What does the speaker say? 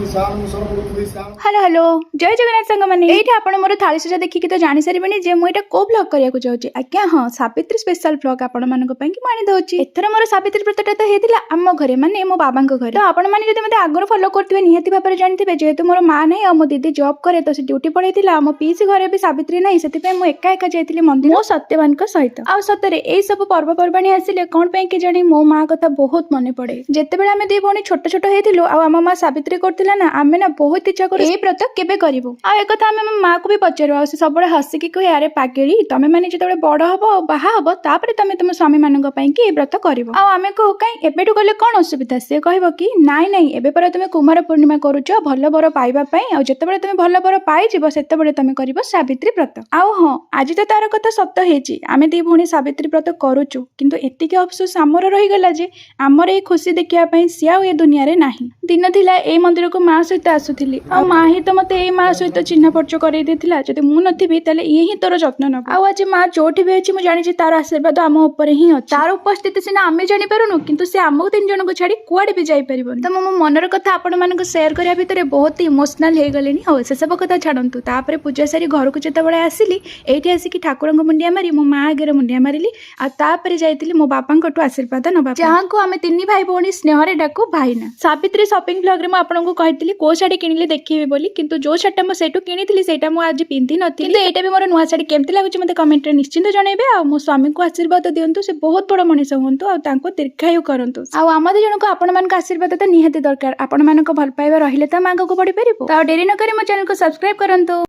Hello hello जय जगन्नाथ सांग मैंने ये आप मोर थाली सजा देखिए तो जानी सारे जे मुझे को ब्लॉग करने चाहिए आज्ञा हाँ सावित्री स्पेशल ब्लॉग आपण मानी दौर एथर मोर सावित्री व्रतटा तो होता आम घरे माने मो बाबा घर तो आपण मैंने मत आगर फॉलो करते निहाती भाव में जानते जेहेतु मोर माँ ना और मो दीदी जॉब करे तो ड्यूटी पड़े मो पीसी घरे भी सावित्री ना से एका एका जाइली मंदिर मो सत्यवान सहित आ सतरे यही सब पर्वपर्वाणी आसिले कौन पे कि जानी मो माँ कथा बहुत मन पड़े जिते आम दी भौणी छोट छोट होइथिलु आ आम माँ सावित्री करथिला ना आमे ना बहुत इच्छा करू ए व्रत केबे करिवो आ एक कथा आमे माँ को भी पचारू आ सब हसिकी कहे अरे पागेली तमे माने जेतबे बड़ हबो बाहा हबो तापरे तमे तुम स्वामी मानक पई कि ए व्रत करिवो आ आमे को काई एबेटु गले कोन असुविधा से कहबो कि नाइ नाइ एबे पर तुम कुमार पूर्णिमा करूछ भल बर पाइबा पई आ जेतबे तुम भल बर पाइ जिवो सेतबे तुम करिवो सावित्री व्रत आ हां आज तो तार कथा सत्य हेची आमे दी भौणी सावित्री व्रत करूछु किंतु एतिके अफसोस हमर रही गला जे हमर ए खुशी देखिया पई सिया ए दुनिया रे नाही दिन थिला ए मंदिर को माँ सहित आसुली आ माँ ही तो मते ए माँ सहित चिन्ह परिचय करई देथिला जदि मु नथिबी तले ये ही तोर जत्न नब आ आज माँ जोठी भी अछि मु जानि जे तार आशीर्वाद आम ऊपर ही अछि तार उपस्थिति सिना आमे जानि पारुनु किंतु से आमको तीन जन को छाड़ी कुआडे भी जाई परिबो तो मो मनर कथा आपण मानको शेयर करिया भितरे बहुत इमोशनल हे गलेनी हो से सब कथा छाडंतु तापरे पूजा सारी घर को जेते बळे आसिली एठी आसी कि ठाकुरंग मुंडिया मारी मो माँ आगे मुंडिया मारिली आ तापरे जाइतिली मो बापांकटु आशीर्वाद नबा जहां को आमे तिन्नी भाई भौणी स्नेह रे डाकू भाईना सावित्री शॉपिंग ब्लॉग रे मु आपनको कहितली को साड़ी किनिले देखिबे बोली किंतु जो साड़ी मो सेटु किनितली सेटा मु आज पिंधि नथि किंतु एटा भी मोर नुवा साड़ी केमति लागुची मते कमेंट रे निश्चिंत जणाइबे आ मो स्वामी को आशीर्वाद दियंतु से बहुत बड़ मनीष होंतु आ तांको दीर्घायु करंतु आ आमादे जणको आपण मानक आशीर्वाद त निहाती दरकार आपण मानक भल पाइबा रहिले त मांगको पड़ी परिबो त डेरी न करी मो चैनल को सब्सक्राइब करंतु।